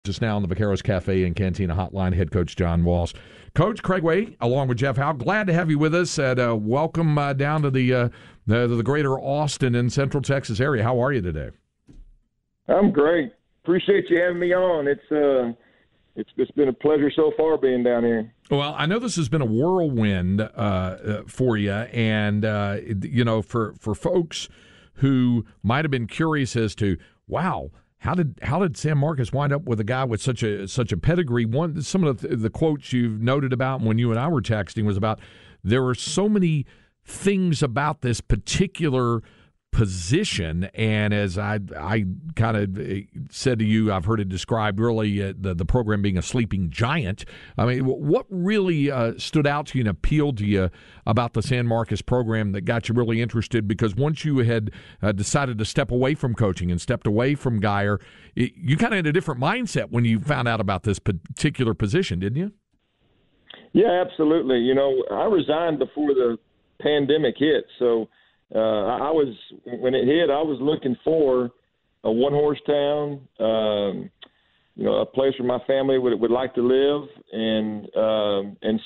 Just now on the Vaqueros Cafe and Cantina Hotline, head coach John Walsh. Coach Craig Way, along with Jeff Howe, glad to have you with us. And welcome down to the greater Austin and Central Texas area. How are you today? I'm great. Appreciate you having me on. It's been a pleasure so far being down here. Well, I know this has been a whirlwind for you, and for folks who might have been curious as to, wow, How did San Marcos wind up with a guy with such a pedigree? Some of the quotes you've noted about when you and I were texting was about there were so many things about this particular position, and as I kind of said to you, I've heard it described really the program being a sleeping giant. I mean, what really stood out to you and appealed to you about the San Marcos program that got you really interested? Because once you had decided to step away from coaching and stepped away from Geyer, you kind of had a different mindset when you found out about this particular position, didn't you? Yeah, absolutely. You know, I resigned before the pandemic hit, so when it hit, I was looking for a one-horse town, a place where my family would like to live, and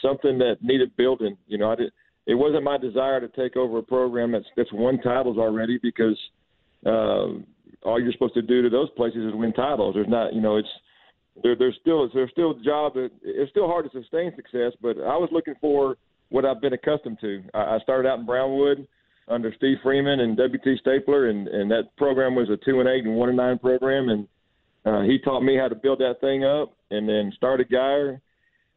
something that needed building. You know, it wasn't my desire to take over a program that's won titles already, because all you're supposed to do to those places is win titles. There's not, there's still a job that it's still hard to sustain success, but I was looking for what I've been accustomed to. I started out in Brownwood under Steve Freeman and W.T. Stapler, and that program was a 2-8 and 1-9 program, and he taught me how to build that thing up, and then started Geyer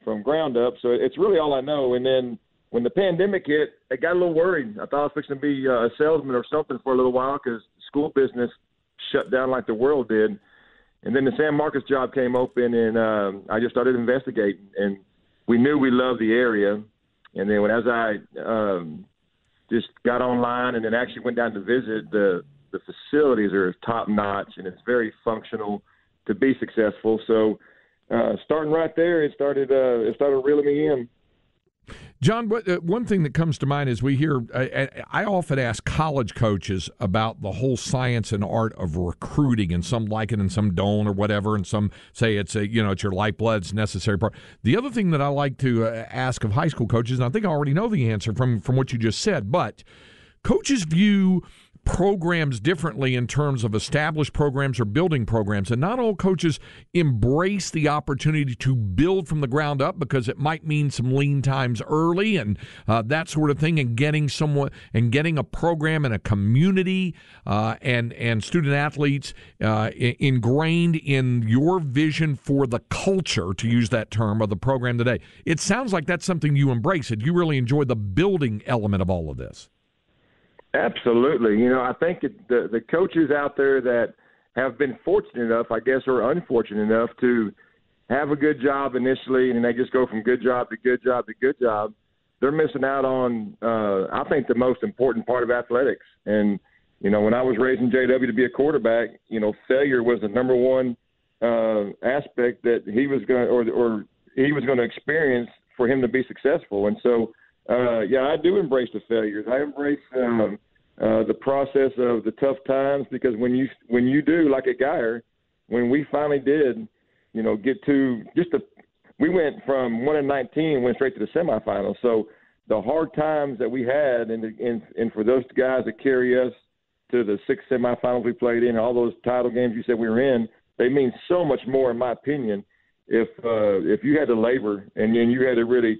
from ground up. So it's really all I know. And then when the pandemic hit, I got a little worried. I thought I was fixing to be a salesman or something for a little while, because school business shut down like the world did. And then the San Marcos job came open, and I just started investigating. And we knew we loved the area. And then as I just got online and then actually went down to visit, the facilities are top notch, and it's very functional to be successful. So starting right there, it started reeling me in. John, one thing that comes to mind is we hear, I often ask college coaches about the whole science and art of recruiting, and some like it and some don't or whatever, and some say it's your lifeblood, it's a necessary part. The other thing that I like to ask of high school coaches, and I think I already know the answer from what you just said, but coaches view programs differently in terms of established programs or building programs, and not all coaches embrace the opportunity to build from the ground up, because it might mean some lean times early and that sort of thing, and getting a program and a community and student athletes ingrained in your vision for the culture, to use that term, of the program today. It sounds like that's something you embrace. You really enjoy the building element of all of this. Absolutely. I think the coaches out there that have been fortunate enough, I guess, or unfortunate enough to have a good job initially, and they just go from good job to good job to good job, they're missing out on, I think, the most important part of athletics. And, when I was raising JW to be a quarterback, failure was the number one aspect that he was going or he was going to experience for him to be successful. And so, I do embrace the failures. I embrace the process of the tough times, because when you do, like at Geyer, when we finally did, get to we went from 1-19, went straight to the semifinals. So the hard times that we had, and for those guys that carry us to the 6 semifinals we played in, all those title games you said we were in, they mean so much more, in my opinion, if you had to labor and then you had to really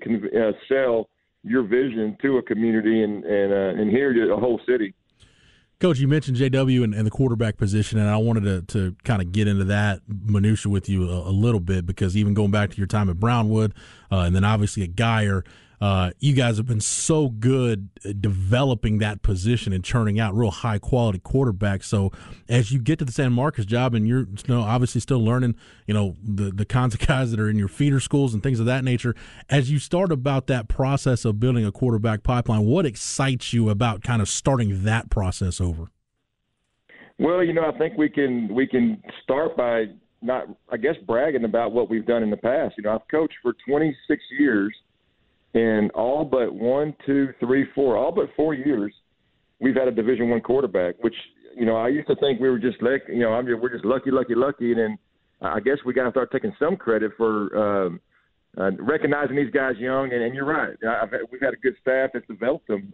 sell your vision to a community and here a whole city. Coach, you mentioned JW and the quarterback position, and I wanted to kind of get into that minutia with you a little bit, because even going back to your time at Brownwood and then obviously at Geyer, you guys have been so good at developing that position and churning out real high-quality quarterbacks. So as you get to the San Marcos job, and you're obviously still learning, the kinds of guys that are in your feeder schools and things of that nature, as you start about that process of building a quarterback pipeline, what excites you about kind of starting that process over? Well, I think we can start by not, I guess, bragging about what we've done in the past. I've coached for 26 years. And all but 4 years, we've had a Division I quarterback, which, I used to think we were just we're just lucky. And then I guess we got to start taking some credit for recognizing these guys young. And you're right. We've had a good staff that's developed them,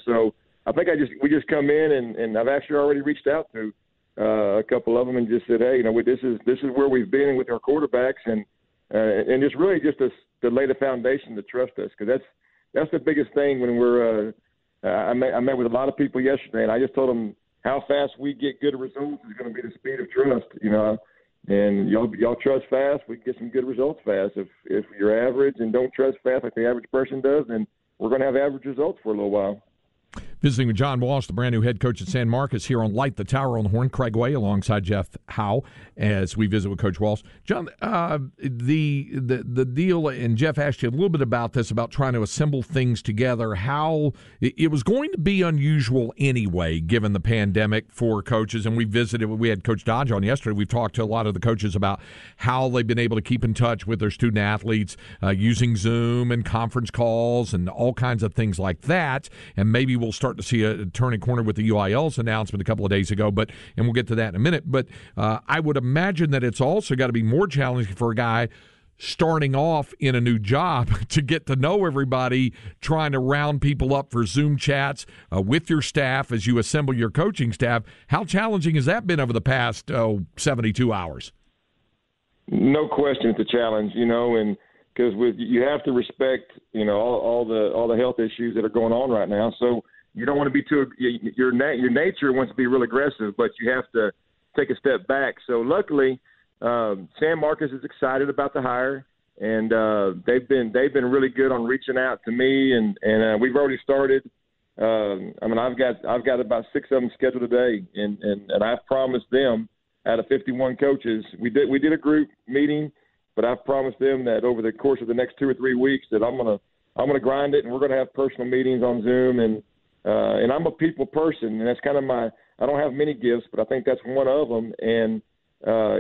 so I think we just come in and I've actually already reached out to a couple of them and just said, hey, this is where we've been with our quarterbacks and just really just to lay the foundation to trust us, because that's the biggest thing when we're I met with a lot of people yesterday, and I just told them how fast we get good results is going to be the speed of trust, and y'all trust fast, we can get some good results fast. If you're average and don't trust fast like the average person does, then we're going to have average results for a little while. Visiting with John Walsh, the brand new head coach at San Marcos, here on Light the Tower on the Horn. Craig Way alongside Jeff Howe as we visit with Coach Walsh. John, the deal, and Jeff asked you a little bit about this, about trying to assemble things together, how it was going to be unusual anyway, given the pandemic for coaches. And we had Coach Dodge on yesterday. We've talked to a lot of the coaches about how they've been able to keep in touch with their student athletes using Zoom and conference calls and all kinds of things like that. And maybe we'll start to see a turning corner with the UIL's announcement a couple of days ago, and we'll get to that in a minute. But I would imagine that it's also got to be more challenging for a guy starting off in a new job to get to know everybody, trying to round people up for Zoom chats with your staff as you assemble your coaching staff. How challenging has that been over the past 72 hours? No question it's a challenge, and because you have to respect, all the health issues that are going on right now. So you don't want to be your nature wants to be real aggressive, but you have to take a step back. So luckily, San Marcos is excited about the hire, and they've been really good on reaching out to me, and we've already started. I've got about 6 of them scheduled today, and I've promised them out of 51 coaches, we did a group meeting, but I've promised them that over the course of the next 2 or 3 weeks that I'm gonna grind it, and we're gonna have personal meetings on Zoom, and I'm a people person, and that's kind of I don't have many gifts, but I think that's one of them, and I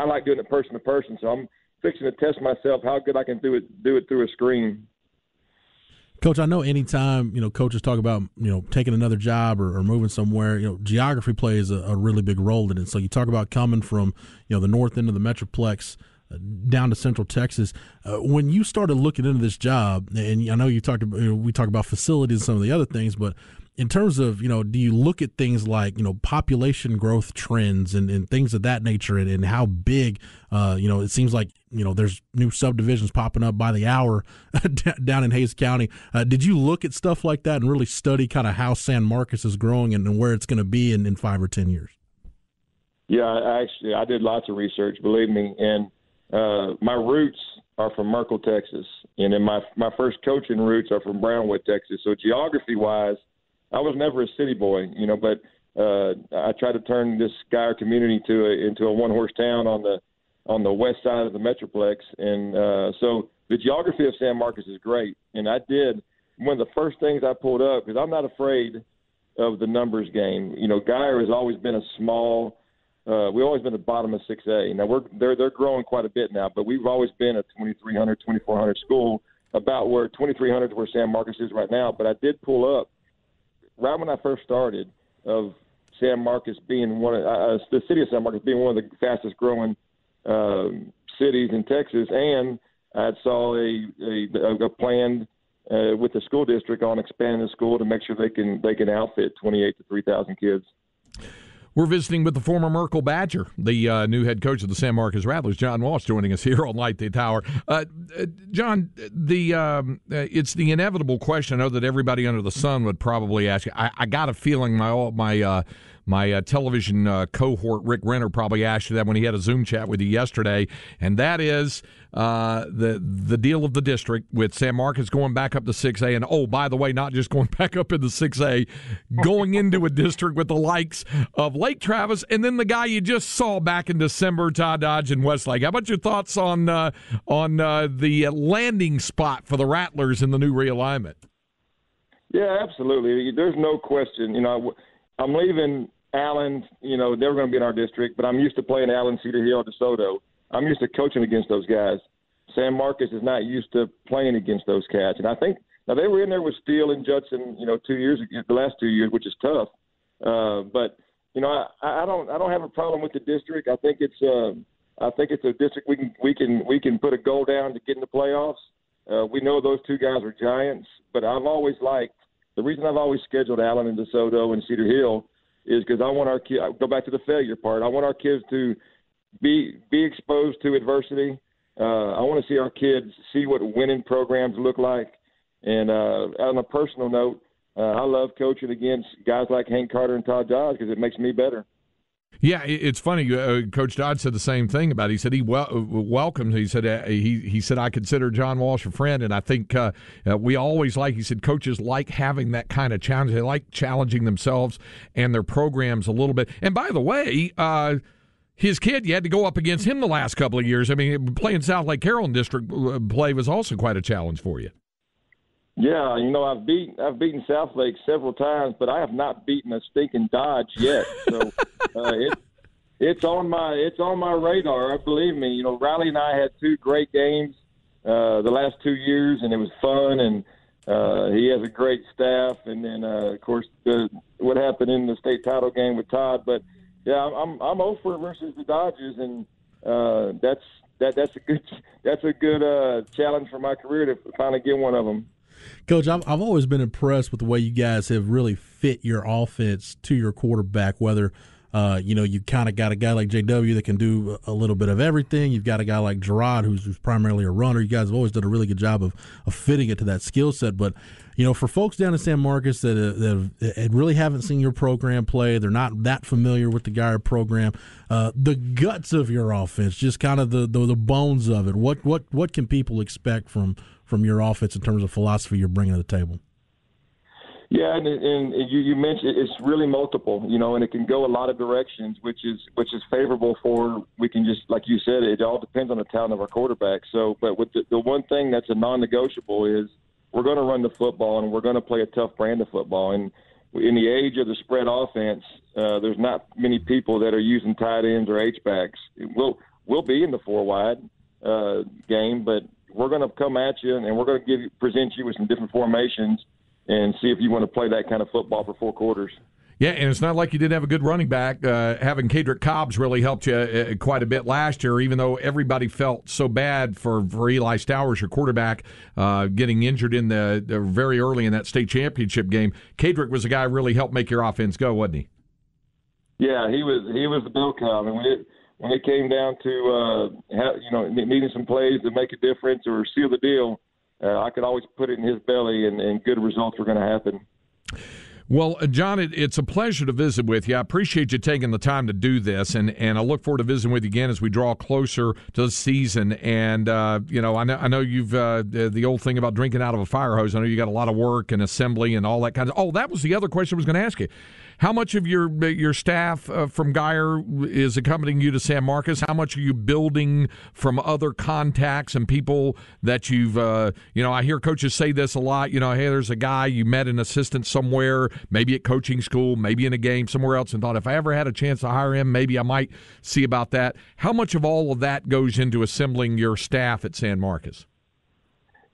like doing it person to person, so I'm fixing to test myself how good I can do it through a screen. Coach, I know anytime, coaches talk about, taking another job or moving somewhere, geography plays a really big role in it. So you talk about coming from, the north end of the Metroplex down to Central Texas. When you started looking into this job, and I know we talk about facilities and some of the other things, but in terms of, do you look at things like, population growth trends and things of that nature, and how big, it seems like, there's new subdivisions popping up by the hour down in Hays County. Did you look at stuff like that and really study kind of how San Marcos is growing and where it's going to be in 5 or 10 years? Yeah, I did lots of research, believe me. And my roots are from Merkel, Texas. And then my first coaching roots are from Brownwood, Texas. So geography-wise, I was never a city boy, but I tried to turn this Schuyler community into a one-horse town on the west side of the Metroplex. And so the geography of San Marcos is great. And I did – one of the first things I pulled up, because I'm not afraid of the numbers game. Schuyler has always been a small we've always been the bottom of 6A. Now, they're growing quite a bit now, but we've always been a 2,300, 2,400 school, about where 2,300 is where San Marcos is right now. But I did pull up right when I first started of San Marcos being the city of San Marcos being one of the fastest growing cities in Texas, and I saw a plan with the school district on expanding the school to make sure they can outfit 28 to 3,000 kids. We're visiting with the former Merkel Badger, the new head coach of the San Marcos Rattlers, John Walsh, joining us here on Light the Tower. John, it's the inevitable question I know that everybody under the sun would probably ask. I got a feeling my television cohort, Rick Renner, probably asked you that when he had a Zoom chat with you yesterday, and that is the deal of the district with San Marcos going back up to 6A, and oh, by the way, not just going back up into 6A, going into a district with the likes of Lake Travis, and then the guy you just saw back in December, Todd Dodge and Westlake. How about your thoughts on the landing spot for the Rattlers in the new realignment? Yeah, absolutely. There's no question. I'm leaving Allen, they're going to be in our district, but I'm used to playing Allen, Cedar Hill, DeSoto. I'm used to coaching against those guys. San Marcos is not used to playing against those cats. And I think now they were in there with Steele and Judson, 2 years ago, the last 2 years, which is tough. But I don't have a problem with the district. I think it's a district we can put a goal down to get in the playoffs. We know those two guys are giants, but I've always liked the reason I've always scheduled Allen and DeSoto and Cedar Hill is because I want our kids. Go back to the failure part. I want our kids to be exposed to adversity. I want to see our kids see what winning programs look like. And on a personal note, I love coaching against guys like Hank Carter and Todd Dodge because it makes me better. Yeah, it's funny. Coach Dodd said the same thing about it. He said he welcomes. He said he said I consider John Walsh a friend, and I think we always like. He said coaches like having that kind of challenge. They like challenging themselves and their programs a little bit. And by the way, his kid, you had to go up against him the last couple of years. I mean, playing South Lake Carroll district play was also quite a challenge for you. Yeah, I've beaten South Lake several times, but I have not beaten a stinking Dodge yet. So it's on my radar. Believe me. Riley and I had two great games the last 2 years, and it was fun. And he has a great staff. And then of course what happened in the state title game with Todd. But yeah, I'm 0 versus the Dodgers, and that's a good challenge for my career to finally get one of them. Coach, I've always been impressed with the way you guys have really fit your offense to your quarterback, whether you kind of got a guy like JW that can do a little bit of everything. You've got a guy like Gerard who's primarily a runner. You guys have always done a really good job of fitting it to that skill set. But, for folks down in San Marcos that really haven't seen your program play, they're not that familiar with the Geyer program, the guts of your offense, just kind of the bones of it, what can people expect from your offense in terms of philosophy you're bringing to the table? Yeah, and you mentioned it's really multiple, and it can go a lot of directions, which is favorable for, we can just, like you said, it all depends on the talent of our quarterback. So, but with the one thing that's a non-negotiable is we're going to run the football and we're going to play a tough brand of football. And in the age of the spread offense, there's not many people that are using tight ends or H-backs. We'll be in the 4-wide game, but we're going to come at you and we're going to present you with some different formations and see if you want to play that kind of football for 4 quarters. Yeah, and it's not like you didn't have a good running back. Having Kadrick Cobbs really helped you quite a bit last year, even though everybody felt so bad for Eli Stowers, your quarterback, getting injured in the very early in that state championship game. Kadrick was a guy who really helped make your offense go, wasn't he? Yeah, he was the bell cow. And when it came down to needing some plays to make a difference or seal the deal, I could always put it in his belly, and good results were going to happen. Well, John, it's a pleasure to visit with you. I appreciate you taking the time to do this, and I look forward to visiting with you again as we draw closer to the season. And, I know you've the old thing about drinking out of a fire hose. I know you got a lot of work and assembly and all that kind of – oh, that was the other question I was going to ask you. How much of your staff from Geyer is accompanying you to San Marcos? How much are you building from other contacts and people that you've, I hear coaches say this a lot, hey, there's a guy you met an assistant somewhere, maybe at coaching school, maybe in a game somewhere else, and thought if I ever had a chance to hire him, maybe I might see about that. How much of all of that goes into assembling your staff at San Marcos?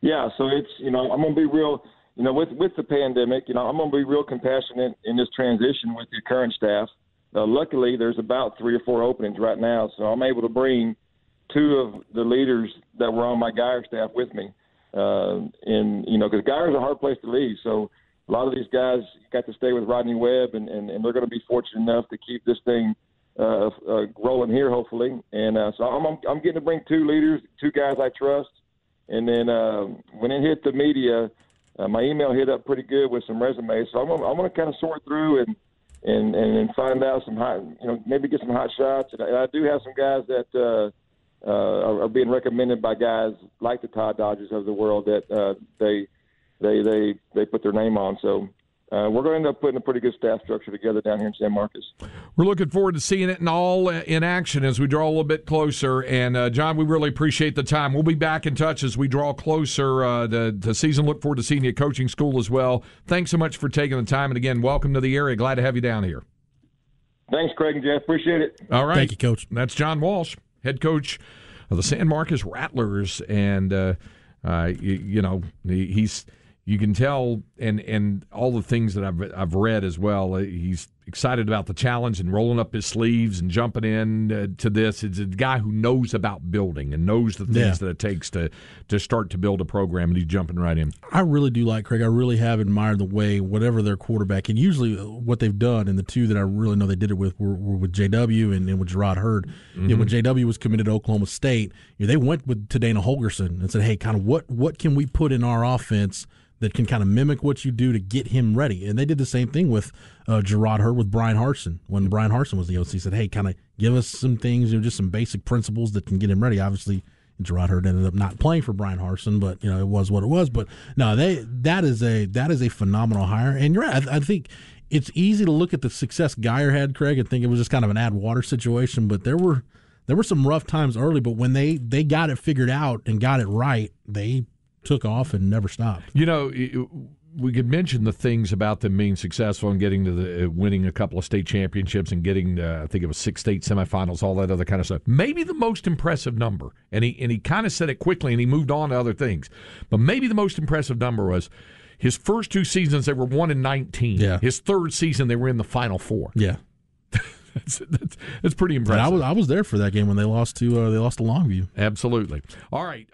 Yeah, so it's, I'm going to be real – with the pandemic, I'm going to be real compassionate in this transition with your current staff. Luckily, there's about 3 or 4 openings right now, so I'm able to bring 2 of the leaders that were on my Geyer staff with me. Because Geyer's a hard place to leave, so a lot of these guys got to stay with Rodney Webb, and they're going to be fortunate enough to keep this thing rolling here, hopefully. And so I'm getting to bring 2 leaders, 2 guys I trust. And then when it hit the media, my email hit up pretty good with some resumes, so I'm going to kind of sort through and find out some hot, maybe get some hot shots. And I do have some guys that are being recommended by guys like the Todd Dodgers of the world that they put their name on. So we're going to end up putting a pretty good staff structure together down here in San Marcos. We're looking forward to seeing it in action as we draw a little bit closer. And, John, we really appreciate the time. We'll be back in touch as we draw closer to season. Look forward to seeing you at coaching school as well. Thanks so much for taking the time. And, again, welcome to the area. Glad to have you down here. Thanks, Craig and Jeff. Appreciate it. All right. Thank you, Coach. That's John Walsh, head coach of the San Marcos Rattlers. And, he's – you can tell, and all the things that I've read as well. He's excited about the challenge and rolling up his sleeves and jumping in to this. It's a guy who knows about building and knows the things that it takes to start to build a program, and he's jumping right in. I really do like Craig. I really have admired the way whatever their quarterback, and usually what they've done, and the two that I really know they did it with were with JW and with Gerard Hurd. Mm-hmm. When JW was committed to Oklahoma State, they went to Dana Holgorsen and said, hey, kind of what can we put in our offense that can kind of mimic what you do to get him ready. And they did the same thing with Gerard Hurd with Brian Harsin. When Brian Harsin was the OC, said, hey, kind of give us some things, just some basic principles that can get him ready. Obviously, Gerard Hurd ended up not playing for Brian Harsin, but it was what it was. But no, that is a phenomenal hire. And you're right. I think it's easy to look at the success Geyer had, Craig, and think it was just kind of an add water situation. But there were some rough times early. But when they got it figured out and got it right, they took off and never stopped. We could mention the things about them being successful and getting to the winning a couple of state championships and getting I think it was 6 state semifinals, all that other kind of stuff. Maybe the most impressive number, and he kind of said it quickly and he moved on to other things, but maybe the most impressive number was his first 2 seasons they were 1-19. Yeah. His third season they were in the Final Four. Yeah. That's pretty impressive. And I was there for that game when they lost to Longview. Absolutely. All right.